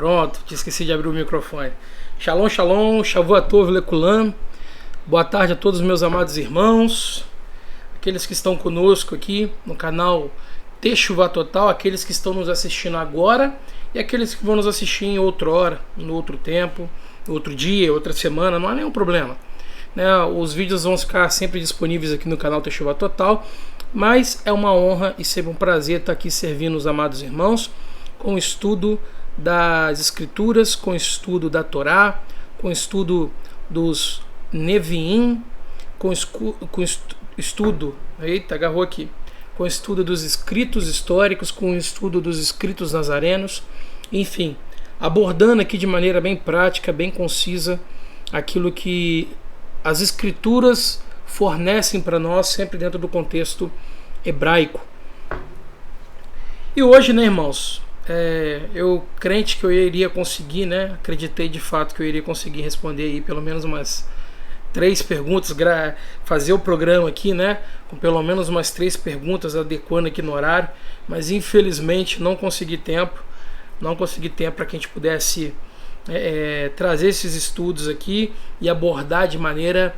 Pronto, te esqueci de abrir o microfone. Shalom, shalom, shavuatov lekulam. Boa tarde a todos os meus amados irmãos, aqueles que estão conosco aqui no canal Teshuvah Total, aqueles que estão nos assistindo agora e aqueles que vão nos assistir em outra hora, no outro tempo, outro dia, outra semana, não há nenhum problema, né? Os vídeos vão ficar sempre disponíveis aqui no canal Teshuvah Total, mas é uma honra e sempre um prazer estar aqui servindo os amados irmãos com o estudo das Escrituras, com o estudo da Torá, com o estudo dos Neviim, com estudo, eita, agarrou aqui, com o estudo dos escritos históricos, com o estudo dos escritos nazarenos, enfim, abordando aqui de maneira bem prática, bem concisa, aquilo que as Escrituras fornecem para nós, sempre dentro do contexto hebraico. E hoje, né, irmãos, eu crente que eu iria conseguir, né, acreditei de fato que eu iria conseguir responder aí pelo menos umas 3 perguntas, fazer o programa aqui, né, com pelo menos umas 3 perguntas, adequando aqui no horário, mas infelizmente não consegui tempo para que a gente pudesse trazer esses estudos aqui e abordar de maneira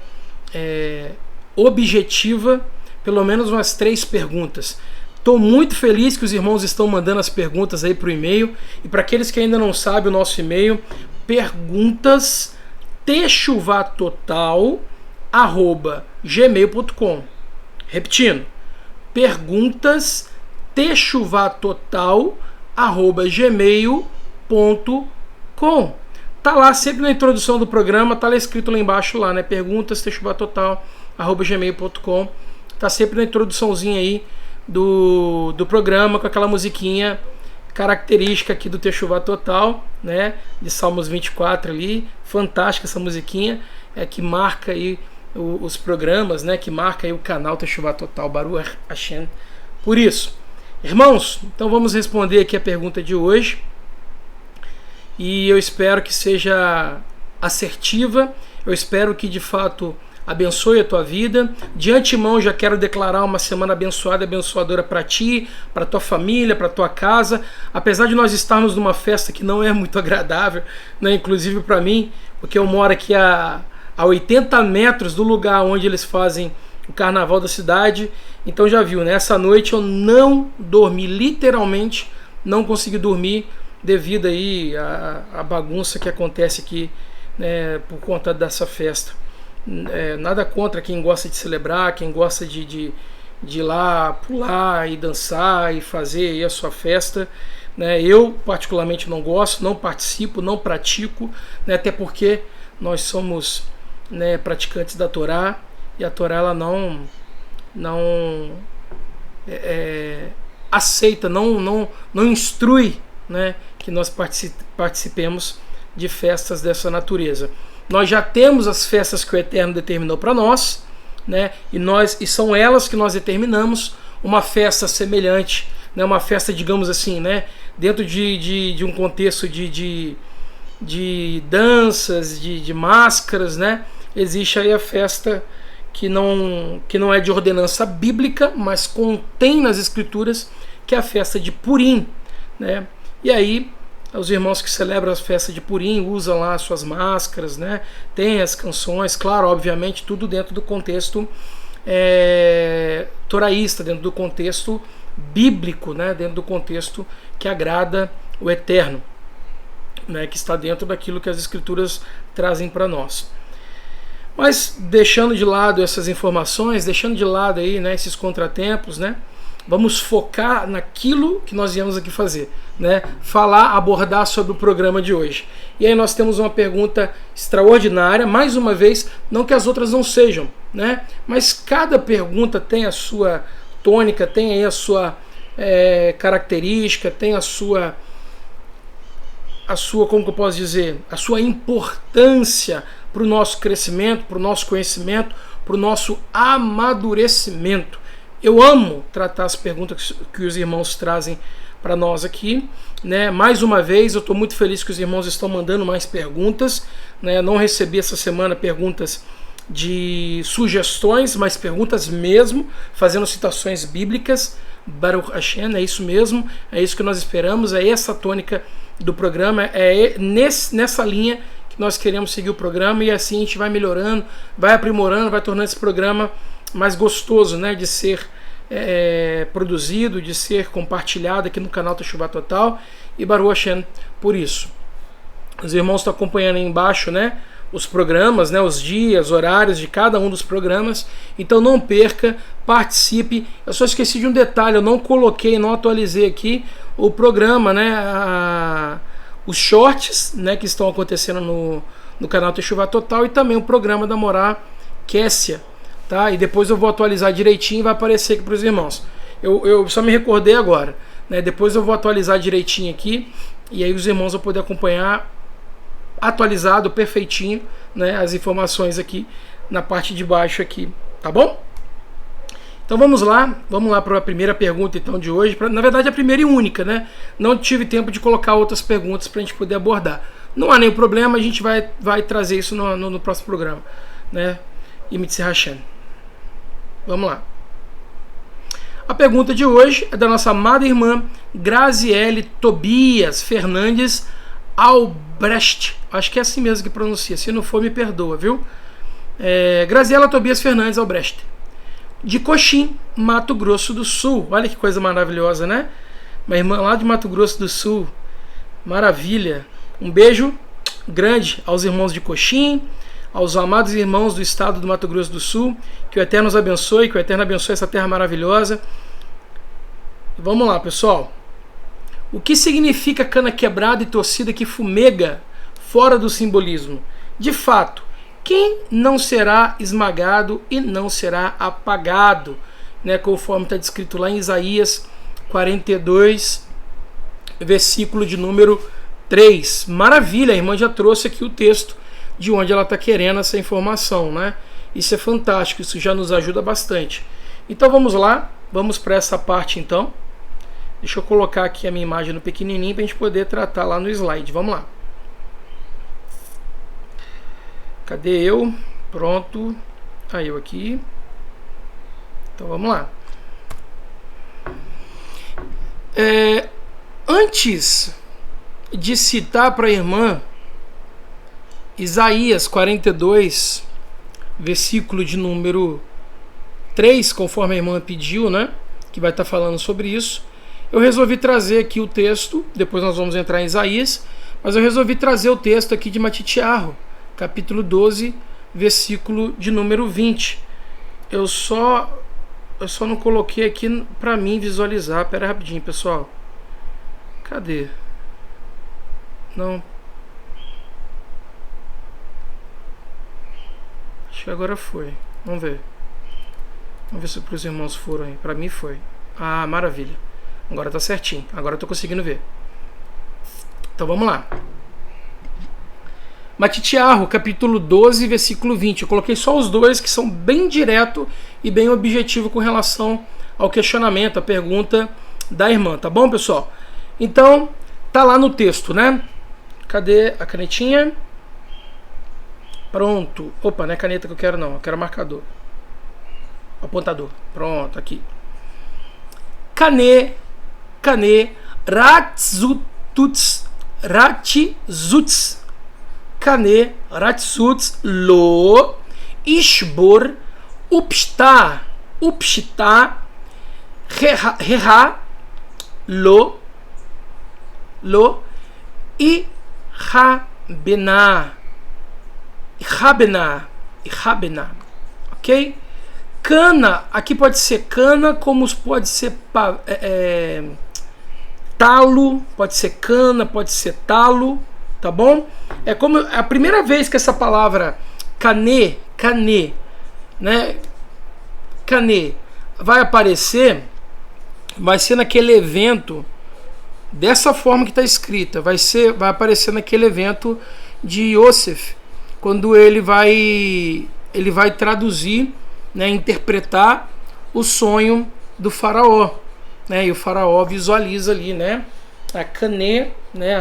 objetiva pelo menos umas 3 perguntas. Estou muito feliz que os irmãos estão mandando as perguntas aí para o e-mail, e para aqueles que ainda não sabem o nosso e-mail, perguntas@gmail.com. Repetindo, perguntas@gmail.com. Tá lá sempre na introdução do programa, tá lá escrito lá embaixo lá, né? perguntas@gmail.com. Tá sempre na introduçãozinha aí do programa, com aquela musiquinha característica aqui do Teshuvah Total, né, de Salmos 24 ali, fantástica essa musiquinha, que marca aí os programas, né, que marca aí o canal Teshuvah Total, Baruch Hashem. Por isso, irmãos, então vamos responder aqui a pergunta de hoje, e eu espero que seja assertiva, eu espero que de fato abençoe a tua vida. De antemão já quero declarar uma semana abençoada e abençoadora para ti, para tua família, para tua casa. Apesar de nós estarmos numa festa que não é muito agradável, né, inclusive para mim, porque eu moro aqui a 80 metros do lugar onde eles fazem o carnaval da cidade. Então já viu, né? Essa noite eu não dormi, literalmente não consegui dormir devido aí à bagunça que acontece aqui, né, por conta dessa festa. Nada contra quem gosta de celebrar, quem gosta de ir lá pular e dançar e fazer aí a sua festa, né? Eu particularmente não gosto, não participo, não pratico, né? Até porque nós somos, né, praticantes da Torá, e a Torá ela não aceita, não instrui, né, que nós participemos de festas dessa natureza. Nós já temos as festas que o Eterno determinou para nós, né? E são elas que nós determinamos, uma festa semelhante, né? Uma festa, digamos assim, né, dentro de um contexto de danças, de máscaras, né? Existe aí a festa que não é de ordenança bíblica, mas contém nas Escrituras, que é a festa de Purim, né? E aí os irmãos que celebram as festas de Purim usam lá as suas máscaras, né? Tem as canções, claro, obviamente, tudo dentro do contexto toraísta, dentro do contexto bíblico, né? Dentro do contexto que agrada o Eterno, né? Que está dentro daquilo que as Escrituras trazem para nós. Mas deixando de lado essas informações, deixando de lado aí, né, esses contratempos, né? Vamos focar naquilo que nós viemos aqui fazer, né? Abordar sobre o programa de hoje. E aí nós temos uma pergunta extraordinária, mais uma vez, não que as outras não sejam, né? Mas cada pergunta tem a sua tônica, tem aí a sua característica, tem a sua, como que eu posso dizer, a sua importância para o nosso crescimento, para o nosso conhecimento, para o nosso amadurecimento. Eu amo tratar as perguntas que os irmãos trazem para nós aqui, né? Mais uma vez, eu estou muito feliz que os irmãos estão mandando mais perguntas, né? Não recebi essa semana perguntas de sugestões, mas perguntas mesmo, fazendo citações bíblicas. Baruch Hashem, é isso mesmo, é isso que nós esperamos, é essa tônica do programa, nessa linha que nós queremos seguir o programa, e assim a gente vai melhorando, vai aprimorando, vai tornando esse programa mais gostoso, né, de ser produzido, de ser compartilhado aqui no canal Teshuvah Total, e Baruch Hashem por isso. Os irmãos estão acompanhando aí embaixo, né, os programas, né, os dias, horários de cada um dos programas, então não perca, participe. Eu só esqueci de um detalhe, eu não coloquei, não atualizei aqui o programa, né, os shorts, né, que estão acontecendo no canal Teshuvah Total, e também o programa da Morá Kessia, tá? E depois eu vou atualizar direitinho e vai aparecer aqui para os irmãos. Eu só me recordei agora, né? Depois eu vou atualizar direitinho aqui, e aí os irmãos vão poder acompanhar atualizado, perfeitinho, né, as informações aqui na parte de baixo aqui, tá bom? Então vamos lá para a primeira pergunta então de hoje, na verdade a primeira e única, né? Não tive tempo de colocar outras perguntas para a gente poder abordar. Não há nenhum problema, a gente vai trazer isso no próximo programa, né? E Mitzvah Hashem. Vamos lá. A pergunta de hoje é da nossa amada irmã Graziele Tobias Fernandes Albrecht. Acho que é assim mesmo que pronuncia. Se não for, me perdoa, viu? Graziela Tobias Fernandes Albrecht, de Coxim, Mato Grosso do Sul. Olha que coisa maravilhosa, né? Uma irmã lá de Mato Grosso do Sul. Maravilha. Um beijo grande aos irmãos de Coxim, aos amados irmãos do estado do Mato Grosso do Sul. Que o Eterno os abençoe, que o Eterno abençoe essa terra maravilhosa. Vamos lá, pessoal. O que significa cana quebrada e torcida que fumega fora do simbolismo? De fato, quem não será esmagado e não será apagado, né, conforme está descrito lá em Isaías 42, versículo de número 3. Maravilha, a irmã já trouxe aqui o texto de onde ela está querendo essa informação, né? Isso é fantástico, isso já nos ajuda bastante. Então vamos lá, vamos para essa parte então. Deixa eu colocar aqui a minha imagem no pequenininho para a gente poder tratar lá no slide. Vamos lá. Cadê eu? Pronto. Aí eu aqui. Então vamos lá. Antes de citar para a irmã Isaías 42, versículo de número 3, conforme a irmã pediu, né? Que vai estar falando sobre isso. Eu resolvi trazer aqui o texto, depois nós vamos entrar em Isaías, mas eu resolvi trazer o texto aqui de Matitiarro, capítulo 12, versículo de número 20. Eu só não coloquei aqui para mim visualizar. Pera rapidinho, pessoal. Cadê? Não. Acho que agora foi. Vamos ver. Vamos ver se para os irmãos foram aí. Para mim foi. Ah, maravilha. Agora tá certinho. Agora eu tô conseguindo ver. Então vamos lá. Matitiarro, capítulo 12, versículo 20. Eu coloquei só os dois que são bem direto e bem objetivo com relação ao questionamento, a pergunta da irmã. Tá bom, pessoal? Então, tá lá no texto, né? Cadê a canetinha? Pronto. Opa, não é caneta que eu quero não. Eu quero marcador. Apontador. Pronto, aqui. Kane, ratzuts, Kane, ratzuts, lo, ishbor, upshta, reha, lo, e rabena, ok? Cana, aqui pode ser cana, como pode ser talo, pode ser cana, pode ser talo, tá bom? É como a primeira vez que essa palavra cane, né? Cane vai aparecer, vai ser naquele evento dessa forma que está escrita, vai aparecer naquele evento de Yosef, quando ele vai traduzir, né, interpretar o sonho do faraó, né, e o faraó visualiza ali, né, a cané, né,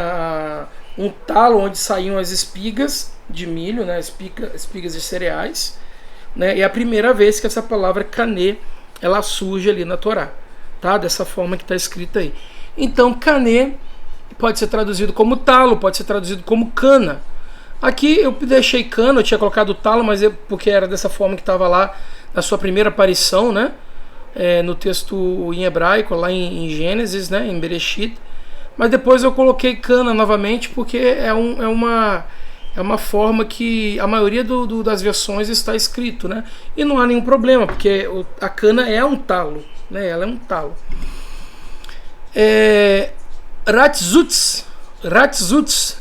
um talo onde saíam as espigas de milho, né, espigas de cereais, né, e é a primeira vez que essa palavra cané ela surge ali na Torá, tá, dessa forma que está escrita aí. Então cané pode ser traduzido como talo, pode ser traduzido como cana. Aqui eu deixei cana, eu tinha colocado talo, mas porque era dessa forma que estava lá na sua primeira aparição, né? No texto em hebraico, lá em Gênesis, né? Em Bereshit. Mas depois eu coloquei cana novamente, porque é uma forma que a maioria das versões está escrito, né? E não há nenhum problema, porque a cana é um talo, né? Ela é um talo. Ratzutz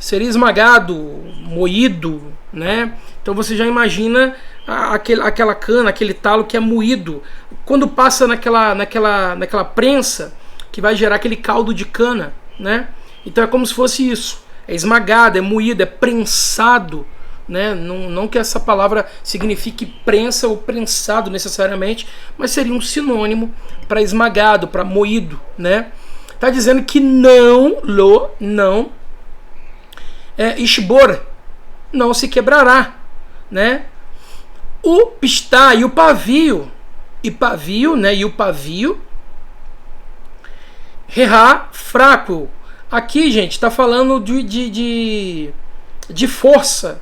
seria esmagado, moído, né? Então você já imagina aquela cana, aquele talo que é moído. Quando passa naquela prensa que vai gerar aquele caldo de cana, né? Então é como se fosse isso. É esmagado, é moído, é prensado, né? Não que essa palavra signifique prensa ou prensado necessariamente, mas seria um sinônimo para esmagado, para moído, né? Está dizendo que Ishbor, não se quebrará, né? O pistá e o pavio, né? E o pavio, Rehá, fraco. Aqui, gente, está falando de força,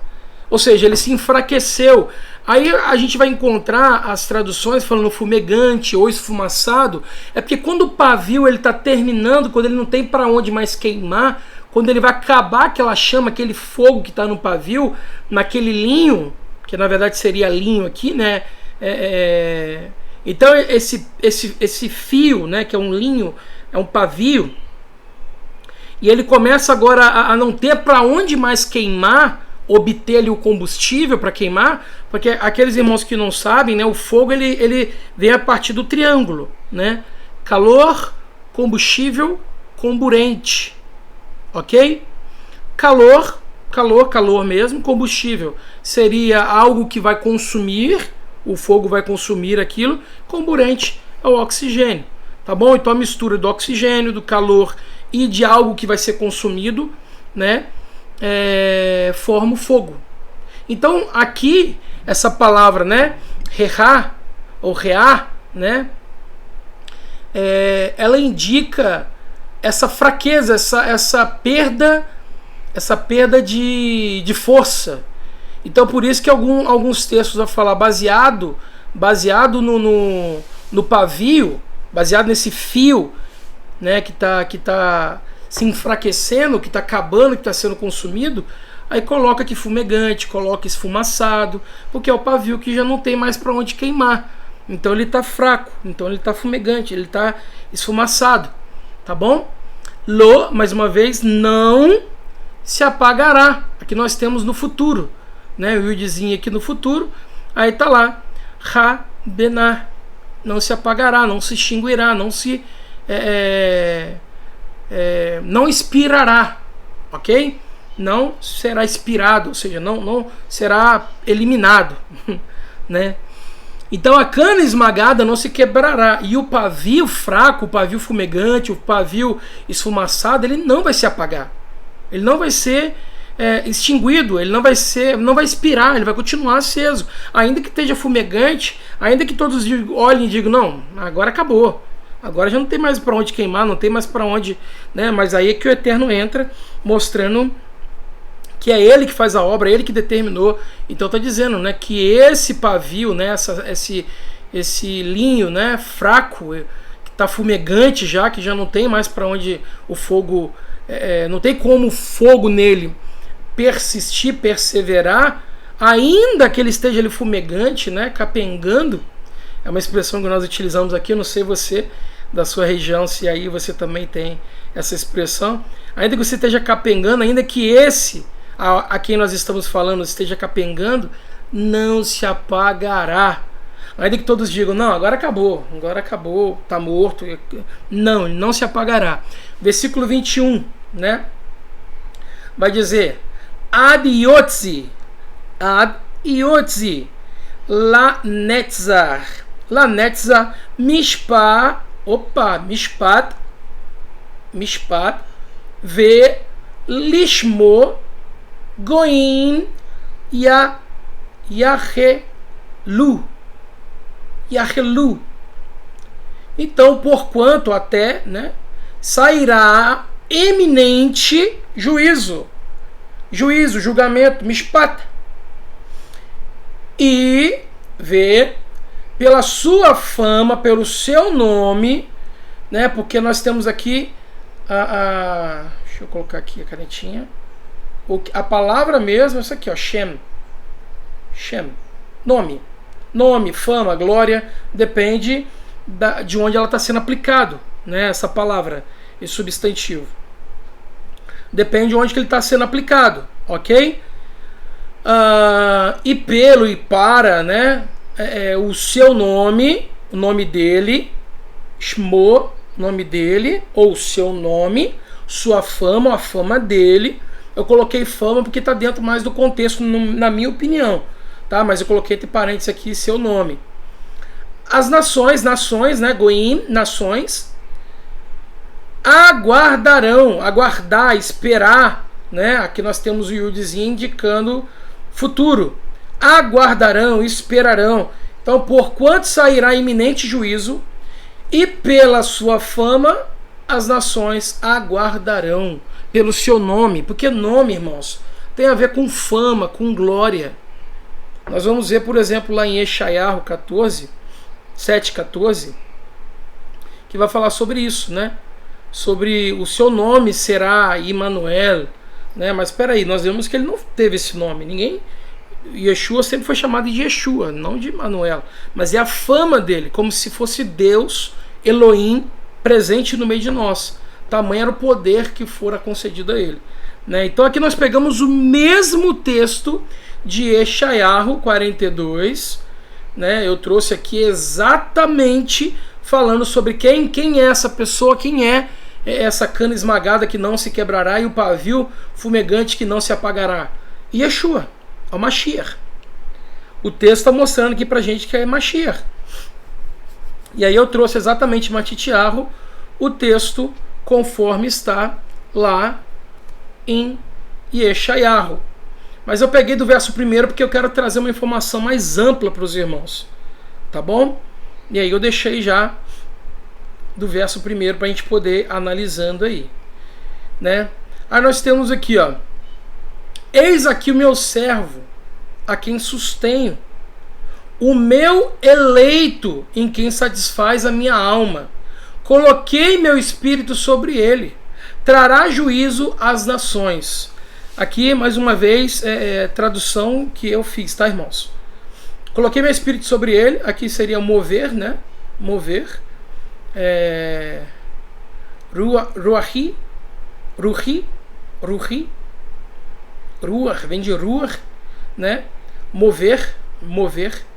ou seja, ele se enfraqueceu. Aí a gente vai encontrar as traduções falando fumegante ou esfumaçado, é porque quando o pavio ele está terminando, quando ele não tem para onde mais queimar, quando ele vai acabar aquela chama, aquele fogo que está no pavio, naquele linho, que na verdade seria linho aqui, né? Então esse fio, né, que é um linho, é um pavio, e ele começa agora a não ter para onde mais queimar, obter ali o combustível para queimar, porque aqueles irmãos que não sabem, né, o fogo ele vem a partir do triângulo, né? Calor, combustível, comburente, ok? Calor mesmo, combustível seria algo que vai consumir, o fogo vai consumir aquilo, comburente é o oxigênio, tá bom? Então a mistura do oxigênio, do calor e de algo que vai ser consumido, né? Forma o fogo. Então aqui essa palavra, né, reá ou reá, né, ela indica essa fraqueza, essa perda de força. Então por isso que alguns textos vão falar baseado no pavio, baseado nesse fio, né, que tá se enfraquecendo, que está acabando, que está sendo consumido, aí coloca aqui fumegante, coloca esfumaçado, porque é o pavio que já não tem mais para onde queimar. Então ele está fraco, então ele está fumegante, ele está esfumaçado, tá bom? Mais uma vez, não se apagará. Aqui nós temos no futuro, né? O Yudzinho aqui no futuro, aí tá lá, Benar, não se apagará, não se extinguirá, não se não expirará, ok? Não será expirado, ou seja, não será eliminado, né? Então a cana esmagada não se quebrará, e o pavio fraco, o pavio fumegante, o pavio esfumaçado, ele não vai se apagar, ele não vai ser extinguido, ele não vai expirar, ele vai continuar aceso, ainda que esteja fumegante, ainda que todos olhem e digam, não, agora acabou. Agora já não tem mais para onde queimar, não tem mais para onde, né? Mas aí é que o Eterno entra, mostrando que é Ele que faz a obra, é Ele que determinou. Então está dizendo, né, que esse pavio, né, esse linho, né, fraco, que está fumegante já, que já não tem mais para onde o fogo, não tem como o fogo nele persistir, perseverar, ainda que ele esteja ali fumegante, né, capengando. É uma expressão que nós utilizamos aqui, eu não sei você, da sua região, se aí você também tem essa expressão. Ainda que você esteja capengando, ainda que esse a quem nós estamos falando esteja capengando, não se apagará. Ainda que todos digam, não, agora acabou, está morto. Não se apagará. Versículo 21, né? Vai dizer, Ad Yotzi, La Netzar, Mishpat, Ve Lishmo, Goim, Yahelu. Então, porquanto até, né, sairá eminente juízo. Juízo, julgamento, mishpat. E vê, pela sua fama, pelo seu nome, né? Porque nós temos aqui deixa eu colocar aqui a canetinha. A palavra mesmo, essa aqui, ó, Shem. Shem. Nome. Nome, fama, glória, depende de onde ela está sendo aplicado, né? Essa palavra, esse substantivo. Depende de onde que ele está sendo aplicado, ok? E pelo e para, né? O seu nome, o nome dele, Shmo, nome dele, ou seu nome, sua fama, a fama dele. Eu coloquei fama porque está dentro mais do contexto, na minha opinião, tá? Mas eu coloquei entre parênteses aqui seu nome. As nações, né? Goim, nações, aguardarão, aguardar, esperar, né? Aqui nós temos o Yudzinho indicando futuro. Aguardarão, esperarão. Então, porquanto sairá iminente juízo, e pela sua fama as nações aguardarão, pelo seu nome, porque nome, irmãos, tem a ver com fama, com glória. Nós vamos ver, por exemplo, lá em Yeshayahu 7:14, que vai falar sobre isso, né? Sobre o seu nome será Immanuel, né? Mas espera aí, nós vemos que ele não teve esse nome. Ninguém, Yeshua sempre foi chamado de Yeshua, não de Immanuel, mas é a fama dele, como se fosse Deus, Elohim, presente no meio de nós. Tamanho era o poder que fora concedido a ele, né? Então aqui nós pegamos o mesmo texto de Yeshayahu 42, né? Eu trouxe aqui exatamente falando sobre quem é essa pessoa, quem é essa cana esmagada que não se quebrará e o pavio fumegante que não se apagará. Yeshua, é o Mashiach. O texto está mostrando aqui pra gente que é Mashiach. E aí eu trouxe exatamente Matitiarro, o texto conforme está lá em Yeshayahu. Mas eu peguei do verso 1 porque eu quero trazer uma informação mais ampla para os irmãos. Tá bom? E aí eu deixei já do verso 1 para a gente poder ir analisando aí, né? Aí nós temos aqui, ó: eis aqui o meu servo, a quem sustenho, o meu eleito, em quem satisfaz a minha alma. Coloquei meu espírito sobre ele, trará juízo às nações. Aqui, mais uma vez, tradução que eu fiz, tá, irmãos? Coloquei meu espírito sobre ele, aqui seria mover, né? Mover. Ruach, vem de ruach, né? Mover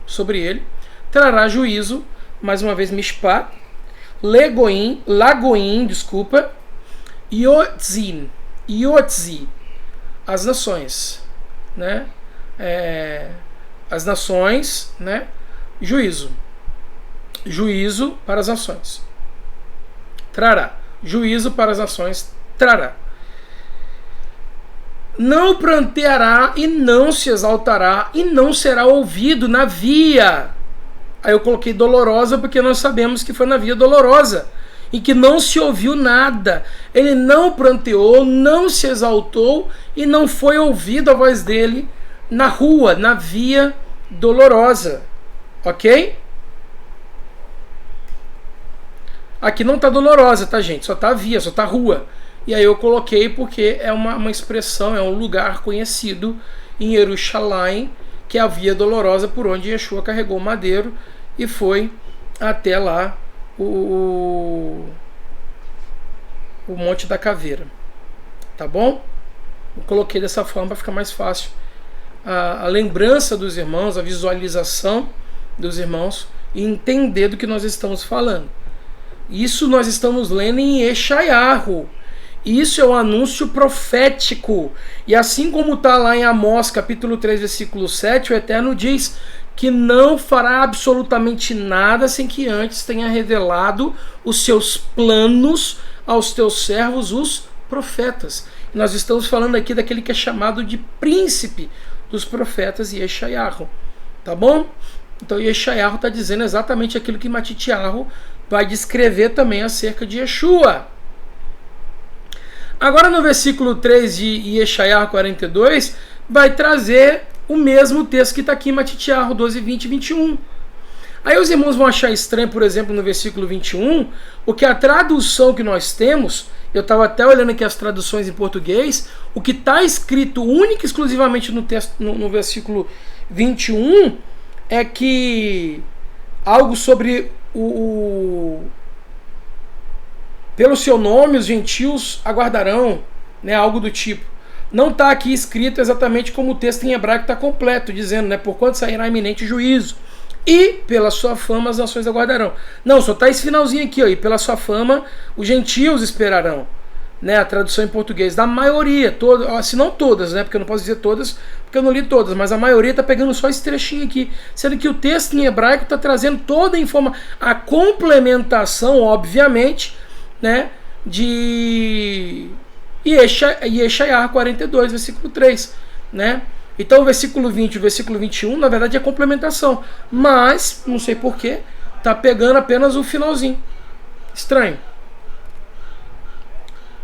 sobre ele. Trará juízo, mais uma vez, mishpat. Lagoim, desculpa. Yotzi, as nações, né? As nações, né? Juízo para as nações. Trará juízo para as nações, trará. Não pranteará e não se exaltará e não será ouvido na via. Aí eu coloquei dolorosa porque nós sabemos que foi na via dolorosa, em que não se ouviu nada. Ele não pranteou, não se exaltou e não foi ouvido a voz dele na rua, na via dolorosa. Ok? Aqui não está dolorosa, tá, gente? Só está via, só está rua. E aí eu coloquei porque é uma expressão, é um lugar conhecido em Jerusalém, que é a via dolorosa por onde Yeshua carregou o madeiro e foi até lá o Monte da Caveira. Tá bom? Eu coloquei dessa forma para ficar mais fácil a lembrança dos irmãos, a visualização dos irmãos e entender do que nós estamos falando. Isso nós estamos lendo em Yeshayahu. Isso é um anúncio profético. E assim como está lá em Amós, capítulo 3, versículo 7, o Eterno diz que não fará absolutamente nada sem que antes tenha revelado os seus planos aos teus servos, os profetas. E nós estamos falando aqui daquele que é chamado de príncipe dos profetas, Yeshayahu. Tá bom? Então Yeshayahu está dizendo exatamente aquilo que Matitiarro vai descrever também acerca de Yeshua. Agora no versículo 3 de Yeshayahu 42, vai trazer o mesmo texto que está aqui em Matitiahu 12, 20 e 21. Aí os irmãos vão achar estranho, por exemplo, no versículo 21, porque a tradução que nós temos, eu estava até olhando aqui as traduções em português, o que está escrito única e exclusivamente no texto, no versículo 21, é que algo sobre pelo seu nome os gentios aguardarão, né, algo do tipo. Não está aqui escrito exatamente como o texto em hebraico está completo, dizendo, né, porquanto sairá iminente juízo. E pela sua fama as nações aguardarão. Não, só está esse finalzinho aqui, ó, e pela sua fama os gentios esperarão. Né, a tradução em português da maioria, se não todas, né, porque eu não posso dizer todas, porque eu não li todas, mas a maioria está pegando só esse trechinho aqui, sendo que o texto em hebraico está trazendo toda a informação, a complementação, obviamente, né, de Yeshayahu 42, versículo 3, né? Então o versículo 20 e o versículo 21, na verdade, é complementação, mas, não sei porquê, está pegando apenas o finalzinho. Estranho.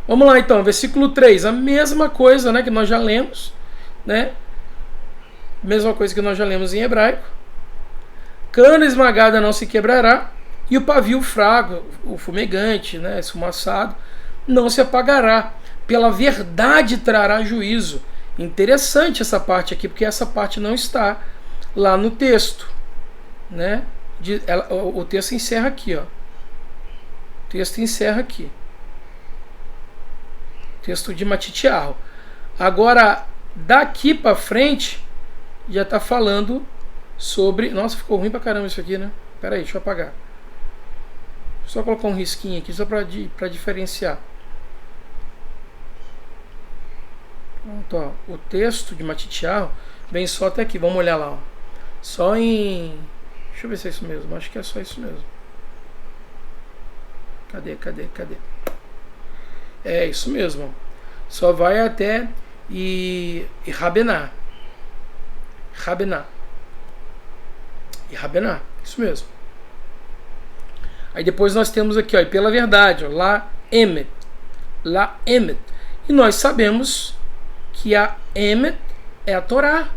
Vamos lá então, versículo 3, a mesma coisa, né, que nós já lemos, né? Mesma coisa que nós já lemos em hebraico. Cana esmagada não se quebrará, e o pavio fraco, o fumegante, né, esfumaçado, não se apagará. Pela verdade trará juízo. Interessante essa parte aqui, porque essa parte não está lá no texto, né? O texto encerra aqui, ó. O texto encerra aqui. Texto de Matitiahu. Agora, daqui para frente, já está falando sobre... Nossa, ficou ruim pra caramba isso aqui, né? Pera aí, deixa eu apagar. Só colocar um risquinho aqui, só para diferenciar. Pronto, ó. O texto de Matitiahu vem só até aqui. Vamos olhar lá, ó. Só em... Deixa eu ver se é isso mesmo. Acho que é só isso mesmo. Cadê? É isso mesmo. Só vai até Rabená. Isso mesmo. Aí depois nós temos aqui, ó, e pela verdade, ó, lá Emet. E nós sabemos que a Emet é a Torá.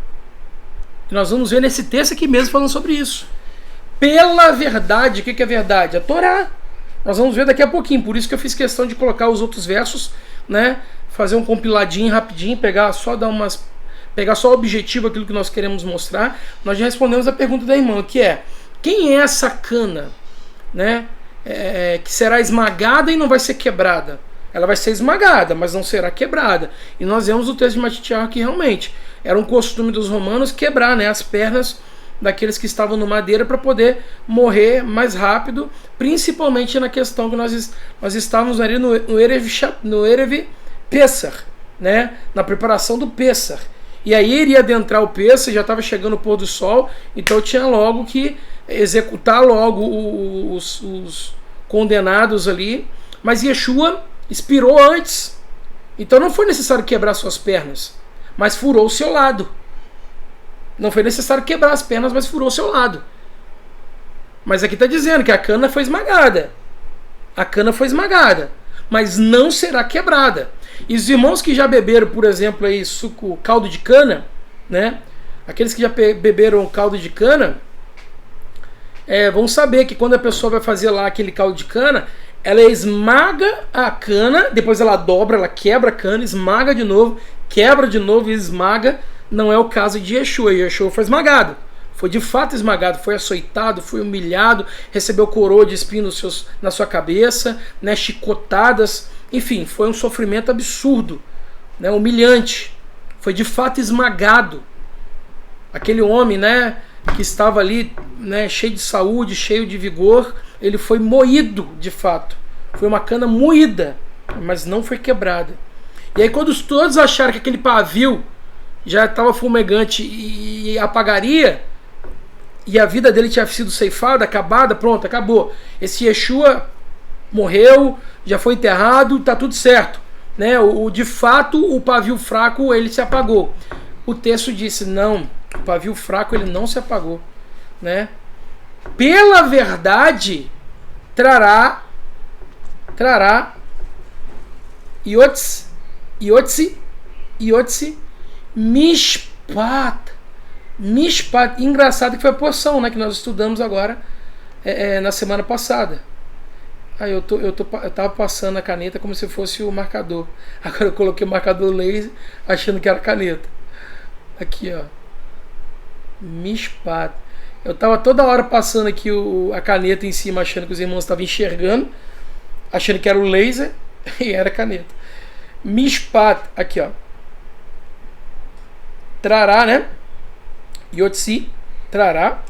E nós vamos ver nesse texto aqui mesmo falando sobre isso. Pela verdade, o que é verdade? A Torá. Nós vamos ver daqui a pouquinho, por isso que eu fiz questão de colocar os outros versos, né? Fazer um compiladinho rapidinho, pegar só o objetivo, aquilo que nós queremos mostrar. Nós já respondemos a pergunta da irmã, que é: quem é essa cana, né? Que será esmagada e não vai ser quebrada? Ela vai ser esmagada, mas não será quebrada. E nós vemos o texto de Matitiahu que realmente era um costume dos romanos quebrar, né, as pernas daqueles que estavam no madeira para poder morrer mais rápido, principalmente na questão que nós estávamos ali no Erev Pessah, né? Na preparação do Pessah. E aí iria adentrar o Pessah, já estava chegando o pôr do sol, então eu tinha logo que executar logo os condenados ali, mas Yeshua expirou antes, então não foi necessário quebrar suas pernas, mas furou o seu lado. Não foi necessário quebrar as pernas, mas furou o seu lado. Mas aqui está dizendo que a cana foi esmagada. A cana foi esmagada, mas não será quebrada. E os irmãos que já beberam, por exemplo, aí, caldo de cana, né? Aqueles que já beberam caldo de cana, vão saber que quando a pessoa vai fazer lá aquele caldo de cana, ela esmaga a cana, depois ela dobra, ela quebra a cana, esmaga de novo, quebra de novo e esmaga. Não é o caso de Yeshua. Yeshua foi esmagado. Foi de fato esmagado, foi açoitado, foi humilhado, recebeu coroa de espinho na sua cabeça, né, chicotadas, enfim, foi um sofrimento absurdo, né, humilhante. Foi de fato esmagado. Aquele homem, né, que estava ali, né, cheio de saúde, cheio de vigor, ele foi moído de fato. Foi uma cana moída, mas não foi quebrada. E aí quando todos acharam que aquele pavio já estava fumegante e apagaria, e a vida dele tinha sido ceifada, acabada, pronto, acabou. Esse Yeshua morreu, já foi enterrado, está tudo certo, né? De fato, o pavio fraco ele se apagou. O texto disse: não, o pavio fraco ele não se apagou, né? Pela verdade trará Yotzerá. Yotzi, Mishpat. Mishpat. Engraçado que foi a porção, né, que nós estudamos agora na semana passada. Aí eu tava passando a caneta como se fosse o marcador. Agora eu coloquei o marcador laser achando que era caneta. Aqui, ó. Mishpat. Eu tava toda hora passando aqui a caneta em cima, achando que os irmãos estavam enxergando, achando que era o laser, e era caneta. Mishpat, aqui, ó. Trará, né? Yotzi, trará.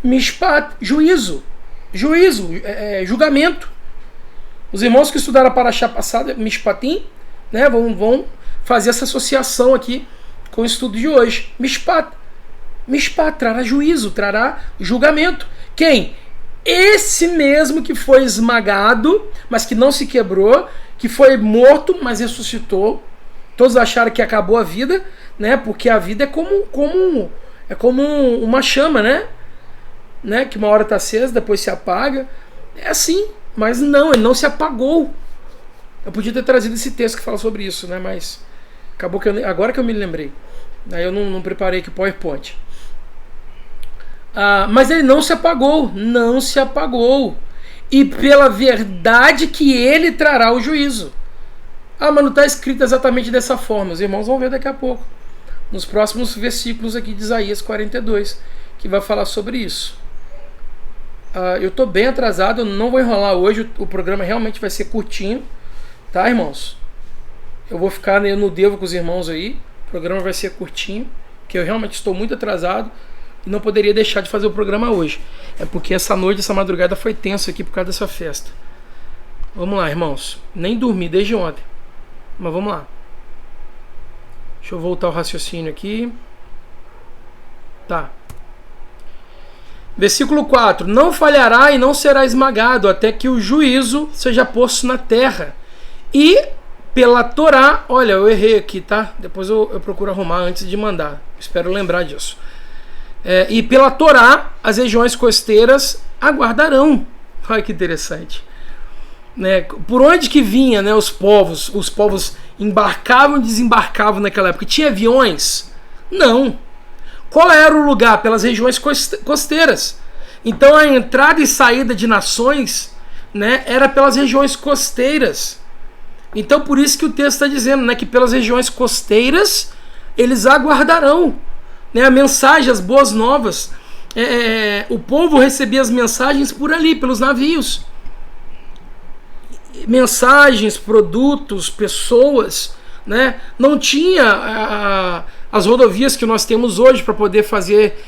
Mishpat, juízo. Juízo, julgamento. Os irmãos que estudaram a paraxá passada, Mishpatim, né, vão fazer essa associação aqui com o estudo de hoje. Mishpat. Mishpat trará juízo, trará julgamento. Quem? Esse mesmo que foi esmagado, mas que não se quebrou, que foi morto, mas ressuscitou. Todos acharam que acabou a vida, né? Porque a vida é como uma chama, né? Que uma hora está acesa, depois se apaga. É assim, mas não, ele não se apagou. Eu podia ter trazido esse texto que fala sobre isso, né? Mas acabou que agora que eu me lembrei. Aí eu não preparei aqui o PowerPoint. Mas ele não se apagou. Não se apagou. E pela verdade que ele trará o juízo. Mas não está escrito exatamente dessa forma. Os irmãos vão ver daqui a pouco. Nos próximos versículos aqui de Isaías 42. Que vai falar sobre isso. Eu estou bem atrasado. Eu não vou enrolar hoje. O programa realmente vai ser curtinho. Tá, irmãos? Eu vou ficar no devo com os irmãos aí. O programa vai ser curtinho. Que eu realmente estou muito atrasado. E não poderia deixar de fazer o programa hoje. É porque essa noite, essa madrugada foi tensa aqui por causa dessa festa. Vamos lá, irmãos. Nem dormi desde ontem. Mas vamos lá. Deixa eu voltar o raciocínio aqui. Tá. Versículo 4. Não falhará e não será esmagado até que o juízo seja posto na terra. E pela Torá... Olha, eu errei aqui, tá? Depois eu procuro arrumar antes de mandar. Espero lembrar disso. E pela Torá, as regiões costeiras aguardarão. Olha que interessante. Por onde que vinha, né, os povos embarcavam e desembarcavam naquela época? Tinha aviões? Não. Qual era o lugar? Pelas regiões costeiras. Então a entrada e saída de nações, né, era pelas regiões costeiras. Então por isso que o texto está dizendo, né, que pelas regiões costeiras eles aguardarão. A mensagem, as boas novas, o povo recebia as mensagens por ali, pelos navios. Mensagens, produtos, pessoas, né? Não tinha as rodovias que nós temos hoje para poder fazer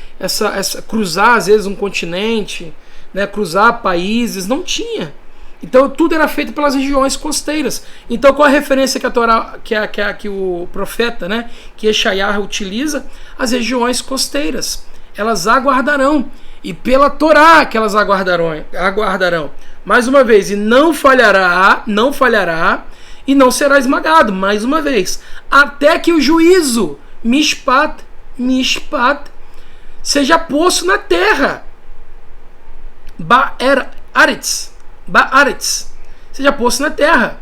cruzar às vezes um continente, né? Cruzar países, não tinha. Então tudo era feito pelas regiões costeiras. Então qual a referência que a Torá, que o profeta, né, que Eshaiah utiliza? As regiões costeiras. Elas aguardarão. E pela Torá que elas aguardarão. Mais uma vez, e não falhará, e não será esmagado, mais uma vez. Até que o juízo, Mishpat, seja posto na terra. Ba'aretz, seja posto na terra.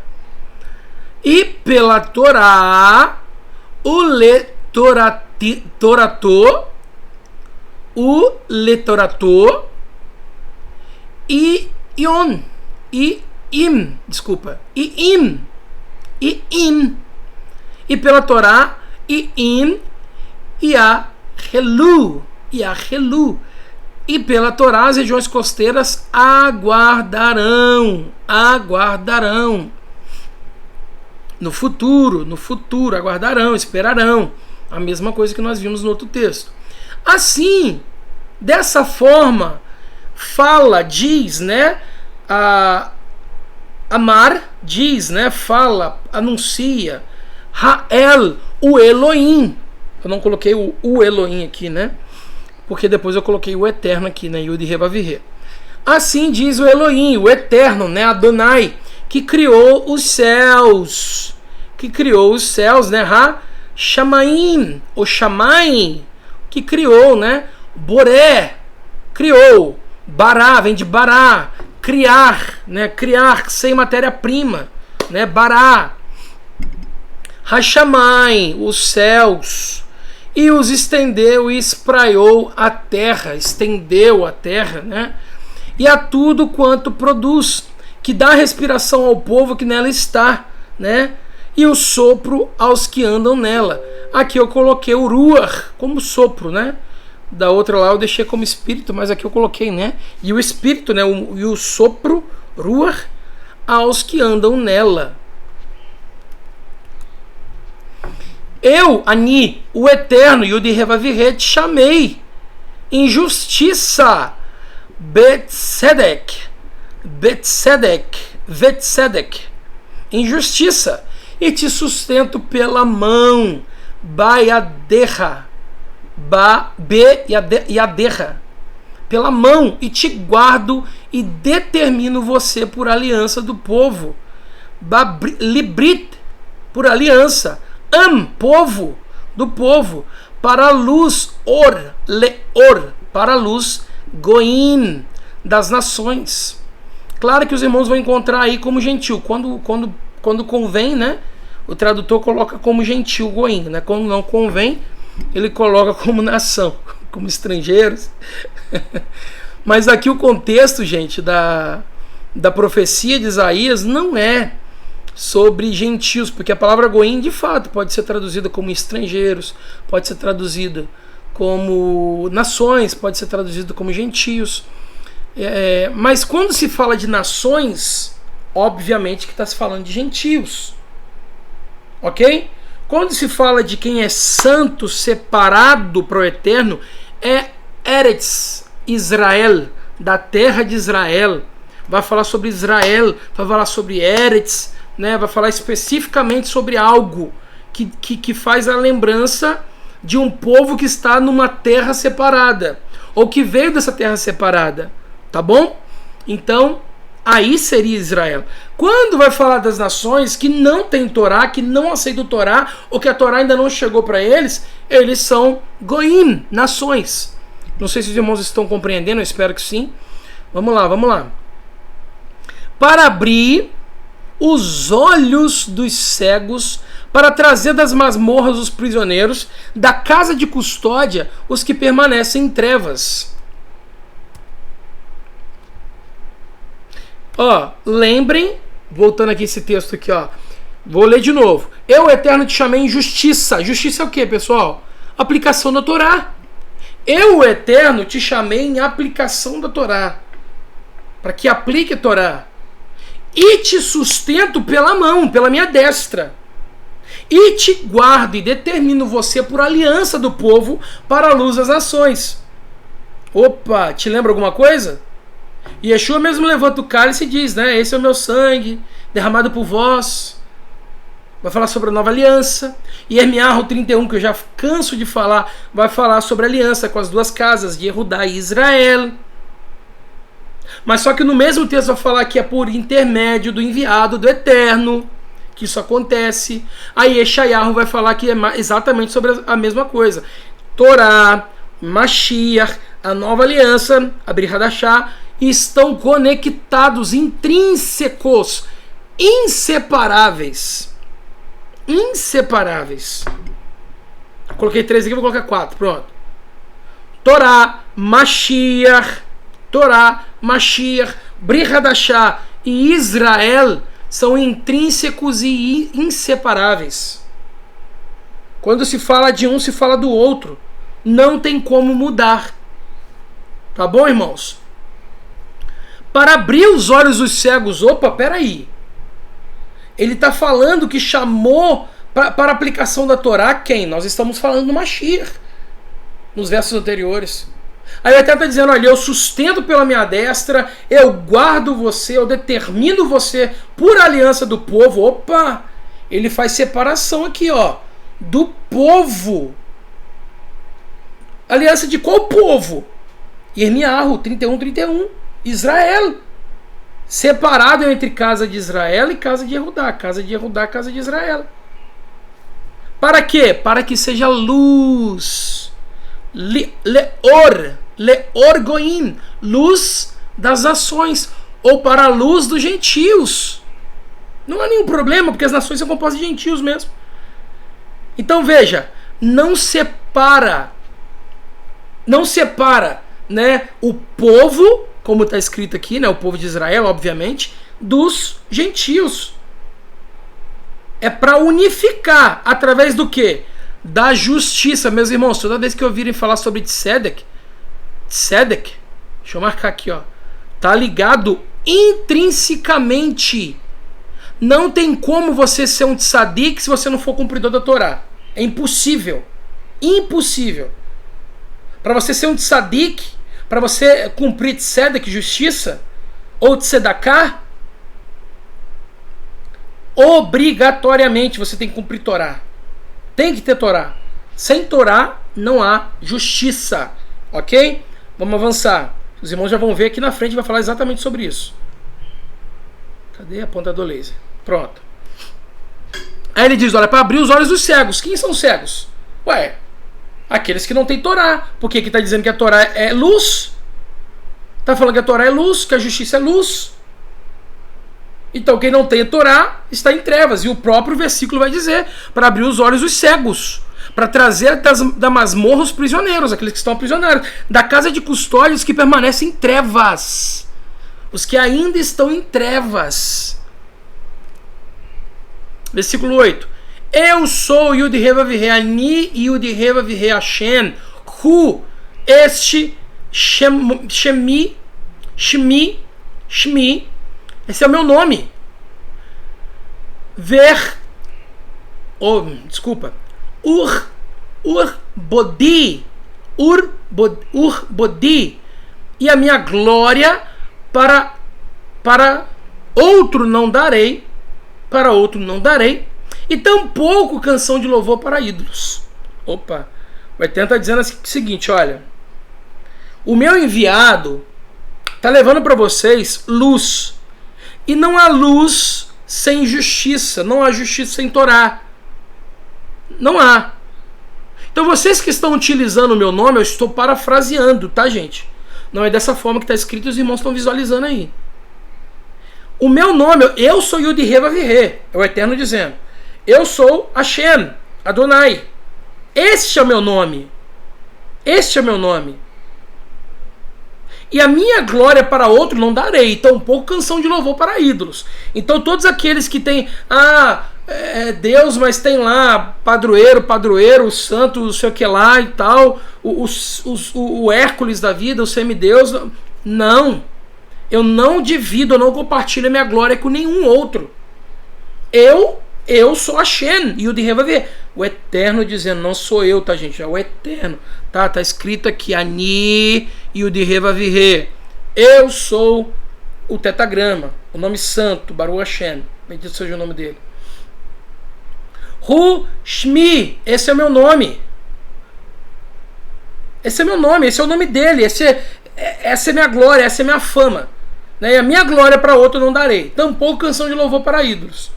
E pela Torá, o letorator, e pela Torá, e a Helu, e pela Torá as regiões costeiras aguardarão. No futuro, aguardarão, esperarão. A mesma coisa que nós vimos no outro texto. Assim, dessa forma, diz, né? Amar, diz, né? Anuncia. Ha'el, o Elohim. Eu não coloquei o Elohim aqui, né? Porque depois eu coloquei o Eterno aqui, né? Yud He Vav He. Assim diz o Elohim, o Eterno, né? Adonai, que criou os céus. Né? Ha-Shamaim, o Shamaim, que criou, né? Boré, criou. Bará, vem de bará. Criar, né? Criar sem matéria-prima, né? Bará. Hashamai, os céus, e os estendeu e espraiou a terra, estendeu a terra, né? E a tudo quanto produz, que dá respiração ao povo que nela está, né? E o sopro aos que andam nela. Aqui eu coloquei o ruach como sopro, né? Da outra lá eu deixei como espírito, mas aqui eu coloquei, né? E o espírito, né? E o sopro, ruach, aos que andam nela. Eu, Ani, o Eterno, Yud Revaviret, chamei em justiça Betzedek, em justiça, e te sustento pela mão, Bayaderra, Yaderra, pela mão, e te guardo e determino você por aliança do povo, Librit, por aliança, povo, do povo, para a luz, Leor, para a luz, Goim, das nações. Claro que os irmãos vão encontrar aí como gentil, quando convém, né? O tradutor coloca como gentil, Goim, né? Quando não convém, ele coloca como nação, como estrangeiros. Mas aqui o contexto, gente, da profecia de Isaías não é sobre gentios, porque a palavra goim de fato pode ser traduzida como estrangeiros, pode ser traduzida como nações, pode ser traduzida como gentios, mas quando se fala de nações, obviamente que está se falando de gentios, ok? Quando se fala de quem é santo, separado para o eterno, é Eretz Israel, da terra de Israel. Vai falar sobre Israel, vai falar sobre Eretz, né, vai falar especificamente sobre algo que faz a lembrança de um povo que está numa terra separada, ou que veio dessa terra separada, tá bom? Então, aí seria Israel. Quando vai falar das nações que não tem Torá, que não aceitam o Torá, ou que a Torá ainda não chegou para eles, eles são Goim, nações. Não sei se os irmãos estão compreendendo, eu espero que sim. Vamos lá. Para abrir os olhos dos cegos, para trazer das masmorras os prisioneiros, da casa de custódia os que permanecem em trevas. Lembrem, voltando aqui esse texto aqui, vou ler de novo. Eu, Eterno, te chamei em justiça. Justiça é o que, pessoal? Aplicação da Torá. Eu, o Eterno, te chamei em aplicação da Torá, para que aplique a Torá. E te sustento pela mão, pela minha destra. E te guardo e determino você por aliança do povo para a luz das nações. Opa, te lembra alguma coisa? E Yeshua mesmo levanta o cálice e diz, né? Esse é o meu sangue, derramado por vós. Vai falar sobre a nova aliança. E Irmiyahu 31, que eu já canso de falar, vai falar sobre a aliança com as duas casas de Yehudá e Israel. Mas só que no mesmo texto vai falar que é por intermédio do enviado do Eterno que isso acontece. Aí Yeshayahu vai falar que é exatamente sobre a mesma coisa. Torá, Mashiach, a nova aliança, a Brit Hadashah, estão conectados, intrínsecos, inseparáveis. Inseparáveis. Coloquei 3 aqui, vou colocar 4. Pronto. Torá, Mashiach, Brit Hadashah e Israel são intrínsecos e inseparáveis. Quando se fala de um, se fala do outro. Não tem como mudar. Tá bom, irmãos? Para abrir os olhos dos cegos. Opa, peraí. Ele está falando que chamou para a aplicação da Torá quem? Nós estamos falando do Mashiach. Nos versos anteriores. Aí ele até está dizendo, olha, eu sustento pela minha destra, eu guardo você, eu determino você por aliança do povo. Opa! Ele faz separação aqui, do povo. Aliança de qual povo? Irmiyahu 31. Israel. Separado entre casa de Israel e casa de Yehudá. Casa de Yehudá, casa de Israel. Para quê? Para que seja luz. Leor goim, luz das nações, ou para a luz dos gentios. Não há nenhum problema, porque as nações são compostas de gentios mesmo. Então veja, não separa, né, o povo, como está escrito aqui, né, o povo de Israel, obviamente, dos gentios. É para unificar, através do quê? Da justiça. Meus irmãos, toda vez que ouvirem falar sobre Tzedek, deixa eu marcar aqui, ó, tá ligado intrinsecamente. Não tem como você ser um tzadik se você não for cumpridor da Torá. É impossível. Impossível. Para você ser um tzadik, para você cumprir tzedek, justiça, ou tzedaká, obrigatoriamente você tem que cumprir Torá. Tem que ter Torá. Sem Torá não há justiça. Ok? Vamos avançar. Os irmãos já vão ver aqui na frente, vai falar exatamente sobre isso. Cadê a ponta do laser? Pronto. Aí ele diz, olha, para abrir os olhos dos cegos. Quem são cegos? Ué, aqueles que não têm Torá. Porque aqui está dizendo que a Torá é luz. Está falando que a Torá é luz, que a justiça é luz. Então quem não tem a Torá está em trevas. E o próprio versículo vai dizer, para abrir os olhos dos cegos. Para trazer da masmorra os prisioneiros, aqueles que estão aprisionados. Da casa de custódios que permanecem em trevas. Os que ainda estão em trevas. Versículo 8. Eu sou Yud Heva Virei Ani Yud Heva Virei Hashem Hu este Shemi esse é o meu nome. Urbodi e a minha glória para outro não darei, e tampouco canção de louvor para ídolos. Opa, vai tentar dizendo o seguinte, olha, o meu enviado está levando para vocês luz, e não há luz sem justiça, não há justiça sem Torá, não há. Então vocês que estão utilizando o meu nome, eu estou parafraseando, tá, gente? Não é dessa forma que está escrito, os irmãos estão visualizando aí. O meu nome, eu sou Yud Heva Virei, é o Eterno dizendo. Eu sou Hashem, Adonai. Este é o meu nome. Este é o meu nome. E a minha glória para outro não darei, tampouco canção de louvor para ídolos. Então todos aqueles que têm, Deus, mas tem lá padroeiro, santo, não sei o que lá e tal, o Hércules da vida, o semideus, não. Eu não divido, eu não compartilho a minha glória com nenhum outro. Eu sou Hashem, Yud Heva Virei. O Eterno dizendo, não sou eu, tá, gente? É o Eterno. Tá escrito aqui, Ani Yud Heva Virei. Eu sou o tetagrama, o nome santo, Baruch Hashem. Bendito seja o nome dele. Hu Shmi, esse é o meu nome. Esse é meu nome, esse é o nome dele. Essa é minha glória, essa é minha fama. Né? E a minha glória para outro não darei. Tampouco canção de louvor para ídolos.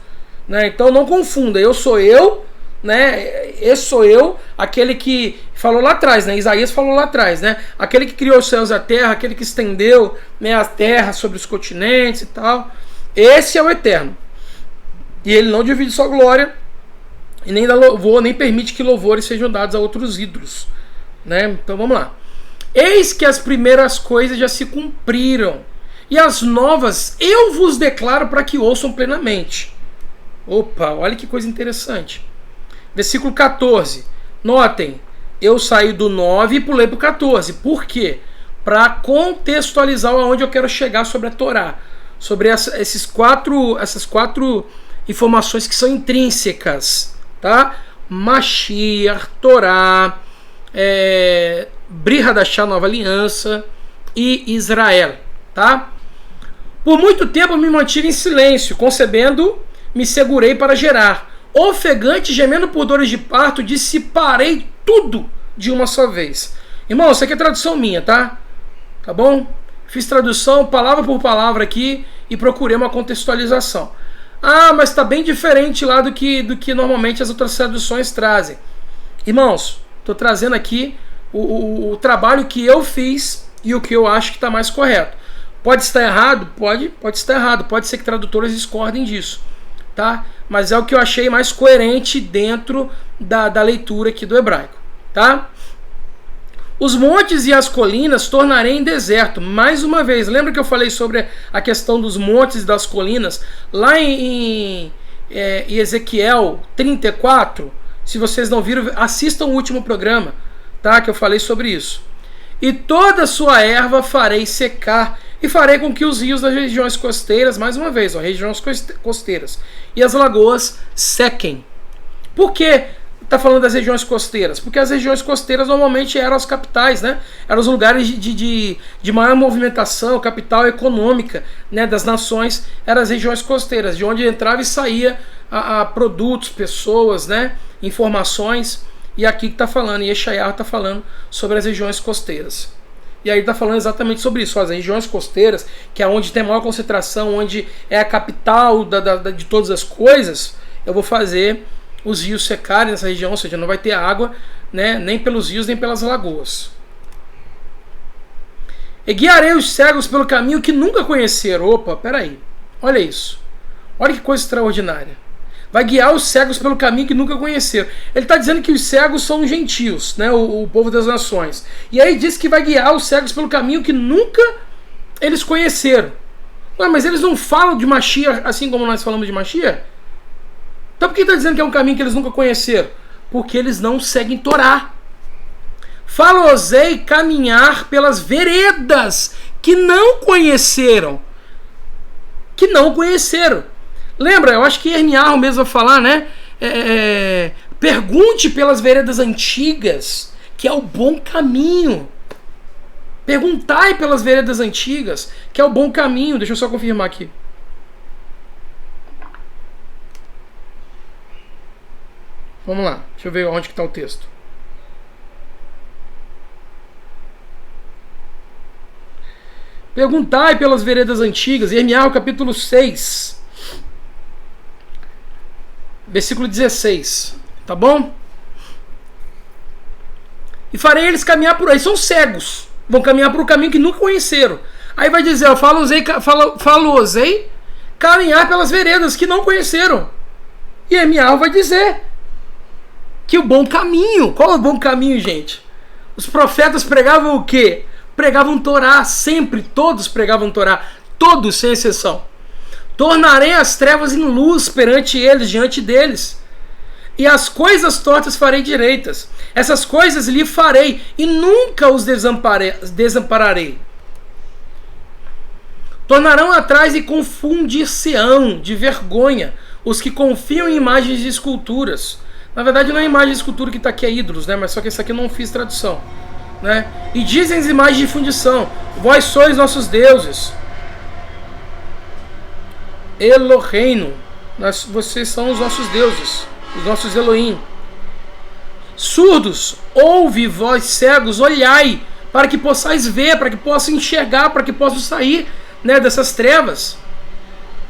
Né? Então não confunda, eu sou eu, né? Esse sou eu, aquele que falou lá atrás, né? Isaías falou lá atrás, né? Aquele que criou os céus e a terra, aquele que estendeu, né, a terra sobre os continentes e tal. Esse é o Eterno. E ele não divide sua glória e nem dá louvor, nem permite que louvores sejam dados a outros ídolos. Né? Então vamos lá. Eis que as primeiras coisas já se cumpriram, e as novas eu vos declaro para que ouçam plenamente. Opa, olha que coisa interessante. Versículo 14. Notem, eu saí do 9 e pulei para o 14. Por quê? Para contextualizar aonde eu quero chegar sobre a Torá. Sobre essas quatro informações que são intrínsecas. Tá? Mashiach, Torá, Brit Hadashah, Nova Aliança e Israel. Tá? Por muito tempo eu me mantive em silêncio, concebendo, me segurei para gerar. Ofegante, gemendo por dores de parto, dissiparei tudo de uma só vez. Irmão, isso aqui é tradução minha, tá? Tá bom? Fiz tradução palavra por palavra aqui e procurei uma contextualização. Ah, mas está bem diferente lá do que normalmente as outras traduções trazem. Irmãos, estou trazendo aqui o trabalho que eu fiz e o que eu acho que está mais correto. Pode estar errado? Pode estar errado. Pode ser que tradutores discordem disso. tá? Mas é o que eu achei mais coerente dentro da leitura aqui do hebraico, tá? Os montes e as colinas tornarei em deserto. Mais uma vez, lembra que eu falei sobre a questão dos montes e das colinas? Lá em Ezequiel 34, se vocês não viram, assistam o último programa, tá? Que eu falei sobre isso. E toda a sua erva farei secar, e farei com que os rios das regiões costeiras, mais uma vez, regiões costeiras, e as lagoas sequem. Por quê? Está falando das regiões costeiras, porque as regiões costeiras normalmente eram as capitais, né? Eram os lugares de maior movimentação, capital econômica, né, das nações, eram as regiões costeiras, de onde entrava e saía a produtos, pessoas, né, informações. E aqui que está falando, e Yeshayahu está falando sobre as regiões costeiras. E aí está falando exatamente sobre isso, as regiões costeiras, que é onde tem maior concentração, onde é a capital de todas as coisas. Eu vou fazer os rios secarem nessa região, ou seja, não vai ter água, né, nem pelos rios nem pelas lagoas. E guiarei os cegos pelo caminho que nunca conheceram. Opa, peraí, olha isso, olha que coisa extraordinária. Vai guiar os cegos pelo caminho que nunca conheceram. Ele está dizendo que os cegos são os gentios, né, o povo das nações. E aí diz que vai guiar os cegos pelo caminho que nunca eles conheceram. Ué, mas eles não falam de Mashiach assim como nós falamos de Mashiach? Então por que está dizendo que é um caminho que eles nunca conheceram? Porque eles não seguem Torá. Falosei caminhar pelas veredas que não conheceram. Que não conheceram. Lembra, eu acho que Yirmiyahu mesmo vai falar, né? Pergunte pelas veredas antigas, que é o bom caminho. Perguntai pelas veredas antigas, que é o bom caminho. Deixa eu só confirmar aqui. Vamos lá, deixa eu ver onde que está o texto. Perguntai pelas veredas antigas, Yirmiyahu capítulo 6, versículo 16, tá bom? E farei eles caminhar por aí, são cegos, vão caminhar por um caminho que nunca conheceram. Aí vai dizer, eu falosei caminhar pelas veredas que não conheceram. E Yirmiyahu vai dizer que o bom caminho, qual é o bom caminho, gente? Os profetas pregavam o quê? Pregavam Torá, sempre, todos pregavam Torá, todos sem exceção. Tornarei as trevas em luz perante eles, diante deles, e as coisas tortas farei direitas. Essas coisas lhe farei, e nunca os desampararei. Tornarão atrás e confundir-se-ão de vergonha os que confiam em imagens de esculturas. Na verdade não é imagem de escultura que está aqui, é ídolos, né? Mas só que esse aqui eu não fiz tradução, né? E dizem as imagens de fundição, vós sois nossos deuses. Eloheinu, vocês são os nossos deuses, os nossos Elohim. Surdos, ouve, vós cegos, olhai, para que possais ver, para que possam enxergar, para que possam sair, né, dessas trevas.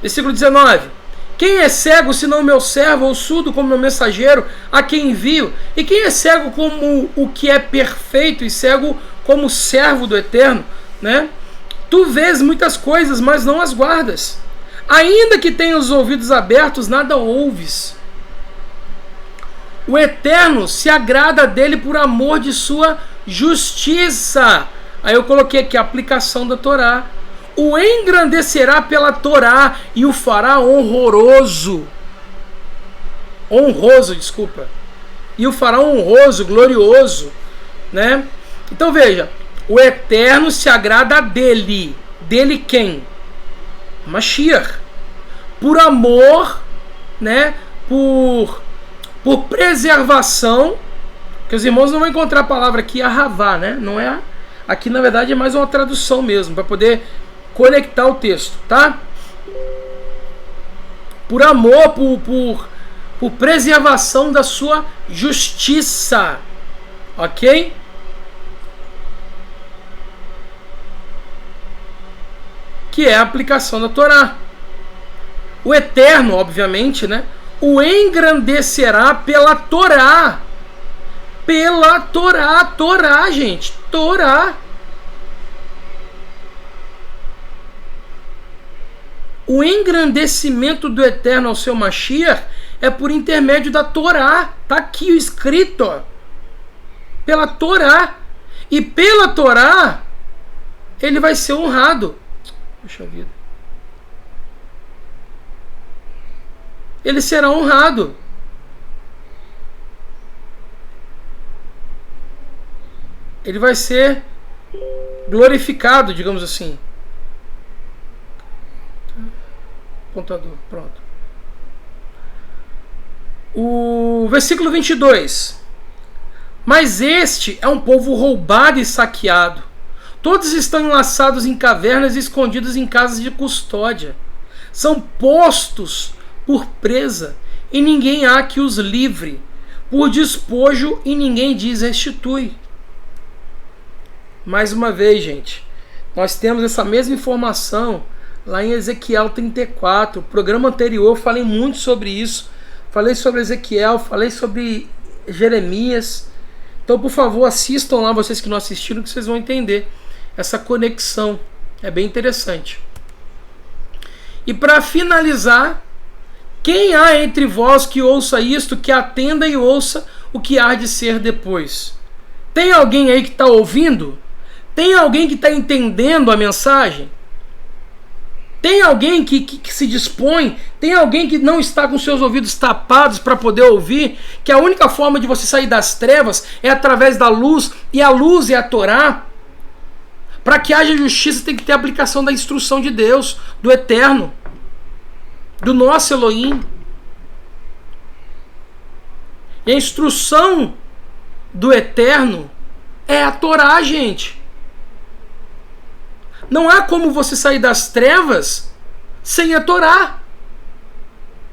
Versículo 19. Quem é cego senão meu servo, ou surdo como meu mensageiro, a quem envio? E quem é cego como o que é perfeito, e cego como servo do Eterno, né? Tu vês muitas coisas, mas não as guardas. Ainda que tenhas os ouvidos abertos, nada ouves. O Eterno se agrada dele por amor de sua justiça. Aí eu coloquei aqui a aplicação da Torá. O engrandecerá pela Torá e o fará honroso. E o fará honroso, glorioso, né? Então veja, o Eterno se agrada dele. Dele quem? Mashiach. Por amor, né? Por preservação, que os irmãos não vão encontrar a palavra aqui, ahavá, né? Não é, aqui na verdade é mais uma tradução mesmo, para poder conectar o texto, tá? Por amor, por preservação da sua justiça, ok? Que é a aplicação da Torá. O Eterno, obviamente, né? O engrandecerá pela Torá. Pela Torá. Torá, gente. Torá. O engrandecimento do Eterno ao seu Mashiach é por intermédio da Torá. Está aqui escrito, ó. Pela Torá. E pela Torá, ele vai ser honrado. Puxa vida. Ele será honrado. Ele vai ser glorificado, digamos assim. Contador, pronto. O versículo 22. Mas este é um povo roubado e saqueado. Todos estão enlaçados em cavernas e escondidos em casas de custódia. São postos por presa e ninguém há que os livre. Por despojo e ninguém diz restitui. Mais uma vez, gente, nós temos essa mesma informação lá em Ezequiel 34. O programa anterior eu falei muito sobre isso. Falei sobre Ezequiel, falei sobre Jeremias. Então, por favor, assistam lá, vocês que não assistiram, que vocês vão entender essa conexão. É bem interessante. E para finalizar, quem há entre vós que ouça isto, que atenda e ouça o que há de ser depois? Tem alguém aí que está ouvindo? Tem alguém que está entendendo a mensagem? Tem alguém que se dispõe? Tem alguém que não está com seus ouvidos tapados para poder ouvir? Que a única forma de você sair das trevas é através da luz, e a luz é a Torá. Para que haja justiça tem que ter a aplicação da instrução de Deus, do Eterno, do nosso Elohim. E a instrução do Eterno é a Torá, gente. Não há como você sair das trevas sem a Torá.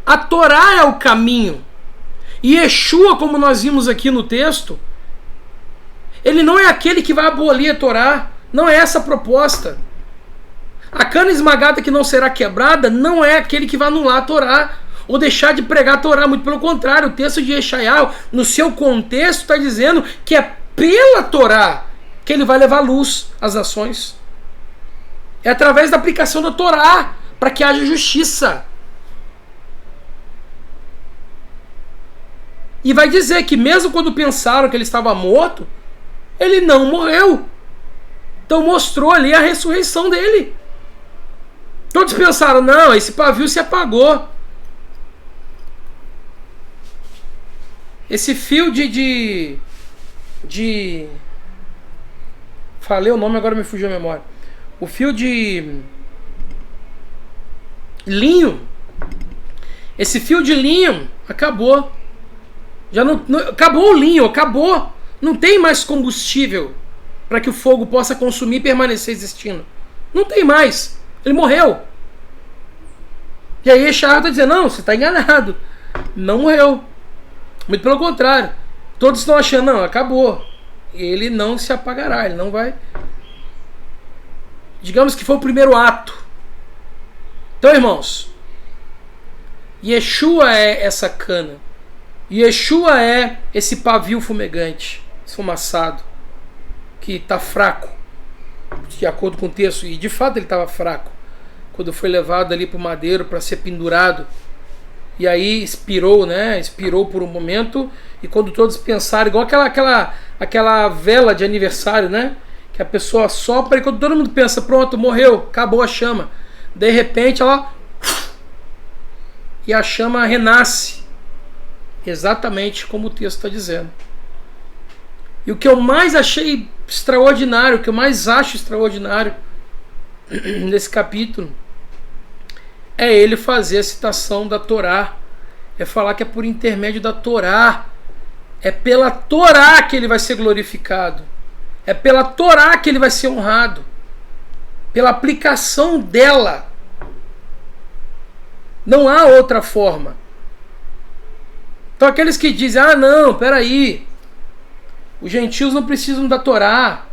A Torá é o caminho. E Yeshua, como nós vimos aqui no texto, ele não é aquele que vai abolir a Torá. Não é essa a proposta. A cana esmagada que não será quebrada não é aquele que vai anular a Torá ou deixar de pregar a Torá. Muito pelo contrário, o texto de Yeshayahu, no seu contexto, está dizendo que é pela Torá que ele vai levar luz às nações. É através da aplicação da Torá para que haja justiça. E vai dizer que mesmo quando pensaram que ele estava morto, ele não morreu. Então mostrou ali a ressurreição dele. Todos pensaram, não, esse pavio se apagou. Esse fio de falei o nome, agora me fugiu a memória. O fio de linho. Esse fio de linho acabou. Já não acabou o linho, acabou. Não tem mais combustível para que o fogo possa consumir e permanecer existindo. Não tem mais. Ele morreu. E aí Yeshayahu está dizendo, não, você está enganado. Não morreu. Muito pelo contrário. Todos estão achando, não, acabou. Ele não se apagará, ele não vai. Digamos que foi o primeiro ato. Então, irmãos, Yeshua é essa cana. Yeshua é esse pavio fumegante, esfumaçado, que está fraco, de acordo com o texto. E de fato ele estava fraco quando foi levado ali para o madeiro para ser pendurado. E aí expirou, né? Expirou por um momento. E quando todos pensaram, igual aquela vela de aniversário, né? Que a pessoa sopra e quando todo mundo pensa, pronto, morreu, acabou a chama. De repente ela... E a chama renasce. Exatamente como o texto está dizendo. E o que eu mais achei extraordinário, o que eu mais acho extraordinário nesse capítulo, é ele fazer a citação da Torá. É falar que é por intermédio da Torá. É pela Torá que ele vai ser glorificado. É pela Torá que ele vai ser honrado. Pela aplicação dela. Não há outra forma. Então aqueles que dizem, ah não, peraí, os gentios não precisam da Torá.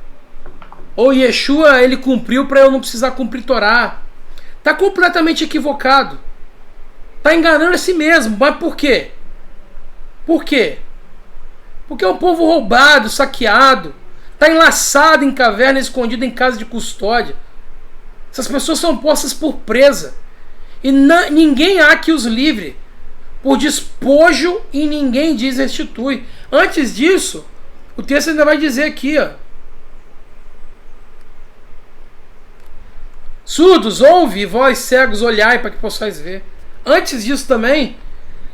Ou Yeshua ele cumpriu para eu não precisar cumprir Torá. Está completamente equivocado. Está enganando a si mesmo. Mas por quê? Por quê? Porque é um povo roubado, saqueado. Está enlaçado em caverna, escondido em casa de custódia. Essas pessoas são postas por presa. E ninguém há que os livre por despojo e ninguém diz restitui. Antes disso, o texto ainda vai dizer aqui, ó. Surdos, ouve, e vós cegos, olhai para que possais ver. Antes disso também,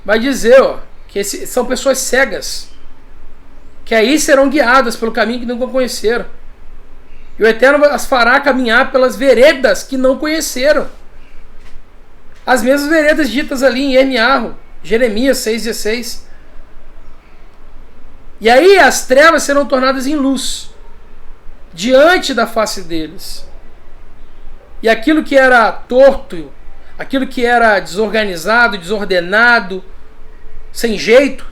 vai dizer, ó, que são pessoas cegas, que aí serão guiadas pelo caminho que nunca conheceram. E o Eterno as fará caminhar pelas veredas que não conheceram. As mesmas veredas ditas ali em Ermiarro, Jeremias 6,16. E aí as trevas serão tornadas em luz, diante da face deles. E aquilo que era torto, aquilo que era desorganizado, desordenado, sem jeito,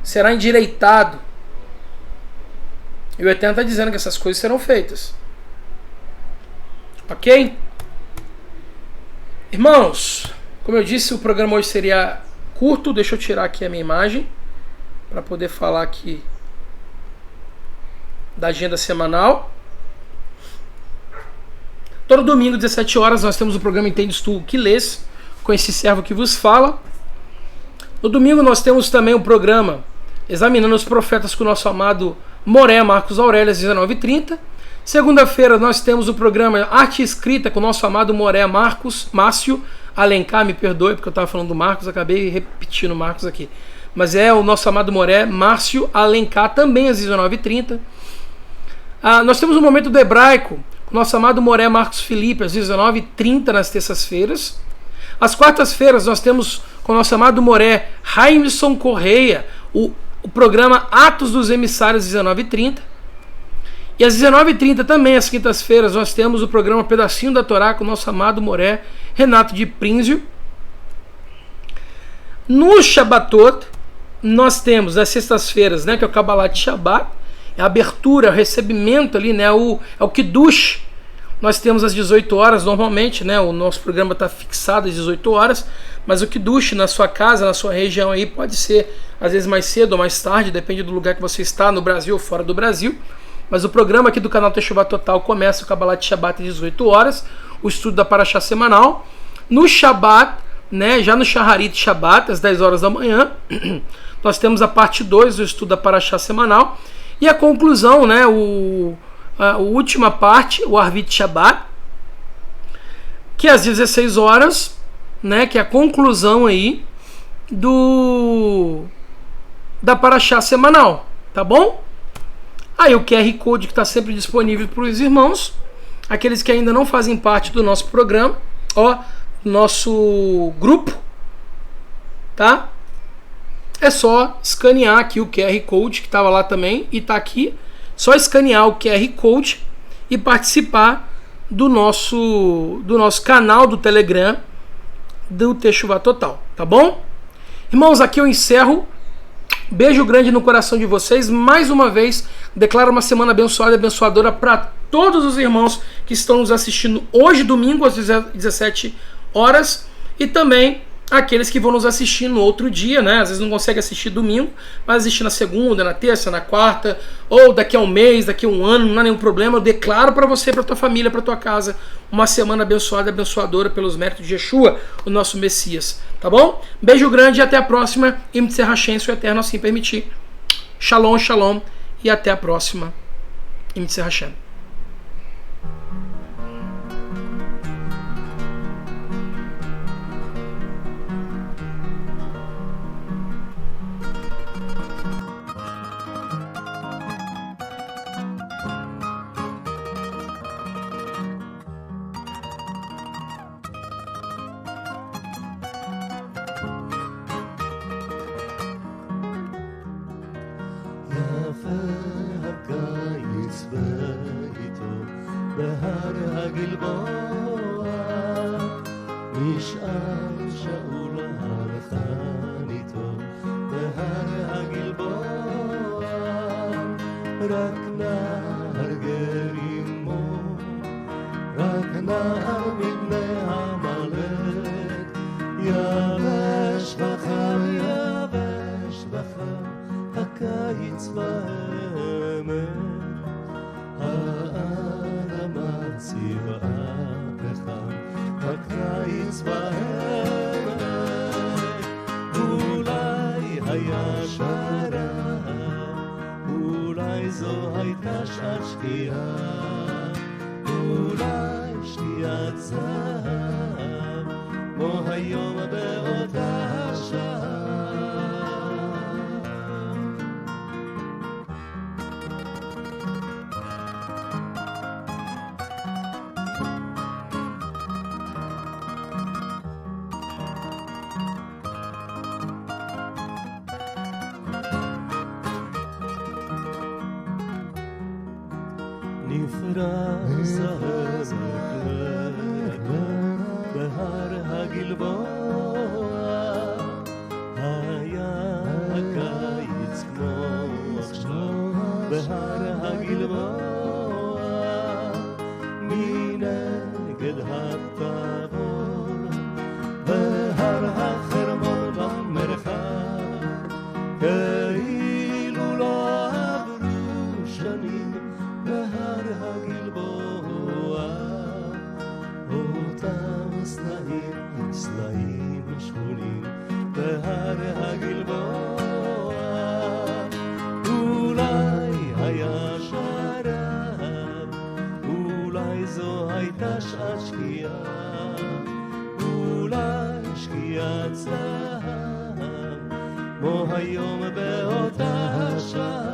será endireitado. E o Eterno está dizendo que essas coisas serão feitas. Ok? Irmãos, como eu disse, o programa hoje seria curto. Deixa eu tirar aqui a minha imagem para poder falar aqui da agenda semanal. Todo domingo, 17 horas, nós temos o programa Entendes Tu que Lês, com esse servo que vos fala. No domingo nós temos também o programa Examinando os Profetas com o nosso amado Moré Marcos Aurélio, às 19h30. Segunda-feira nós temos o programa Arte e Escrita com o nosso amado Moré Márcio Alencar, me perdoe porque eu estava falando do Marcos, acabei repetindo o Marcos aqui. Mas é o nosso amado Moré Márcio Alencar, também às 19h30. Nós temos o momento do hebraico, com o nosso amado Moré Marcos Felipe, às 19h30 nas terças-feiras. Às quartas-feiras nós temos com o nosso amado Moré Raimson Correia, o programa Atos dos Emissários, às 19h30. E às 19h30 também, às quintas-feiras, nós temos o programa Pedacinho da Torá com o nosso amado Moré Renato de Prínzio. No Shabatot, nós temos as sextas-feiras, né, que é o Kabbalat Shabbat, a abertura, o recebimento ali, né, é o Kiddush. Nós temos às 18 horas normalmente, né, o nosso programa está fixado às 18 horas, mas o Kiddush na sua casa, na sua região aí, pode ser às vezes mais cedo ou mais tarde, depende do lugar que você está, no Brasil ou fora do Brasil. Mas o programa aqui do canal Teshuvah Total começa o Kabbalat Shabbat às 18 horas, o estudo da Parashá semanal. No Shabbat, né, já no Shaharit Shabbat, às 10 horas da manhã, nós temos a parte 2 do estudo da Parashá semanal. E a conclusão, né, a última parte, o Arvit Shabbat, que é às 16 horas, né, que é a conclusão aí da Parashá semanal, tá bom? Aí o QR Code que está sempre disponível para os irmãos, aqueles que ainda não fazem parte do nosso programa, ó, nosso grupo, tá? É só escanear aqui o QR Code que estava lá também e está aqui. Só escanear o QR Code e participar do nosso canal do Telegram do Teshuvah Total, tá bom? Irmãos, aqui eu encerro. Beijo grande no coração de vocês. Mais uma vez, declaro uma semana abençoada e abençoadora para todos os irmãos que estão nos assistindo hoje, domingo, às 17 horas. E também aqueles que vão nos assistir no outro dia, né? Às vezes não conseguem assistir domingo, mas assistir na segunda, na terça, na quarta, ou daqui a um mês, daqui a um ano, não há nenhum problema. Eu declaro para você, para tua família, para tua casa, uma semana abençoada e abençoadora pelos méritos de Yeshua, o nosso Messias. Tá bom? Beijo grande e até a próxima. Im Tzer Hashem, se o Eterno assim permitir. Shalom, shalom e até a próxima. Im Tzer Hashem. הקיץ בהר שעת שקיעה, אולי שקיעת זהב, כמו היום באותה שעה. נפרס הזקלק בהר הגלבוע, היה הקיץ כמו עכשיו בהר הגלבוע, מנגד הטבור בהר החרמון במרחב, כאילו לא עברו שנים בהר הגלבוע, אותם סלעים שחונים בהר הגלבוע, אולי היה שרב, אולי זו הייתה שעת שקיעה, אולי שקיעת זהב, כמו היום באותה שעה.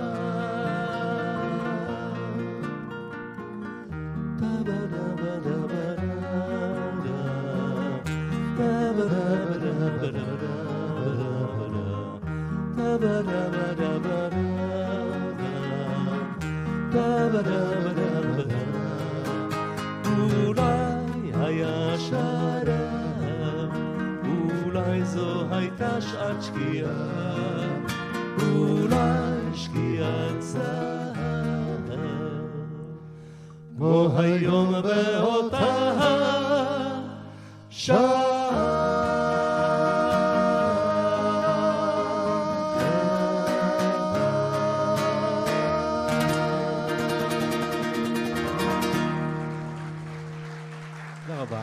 אולי היה שרב, אולי זו הייתה שעת שקיעה, אולי שקיעת זהב, כמו היום באותה שעה. תודה רבה.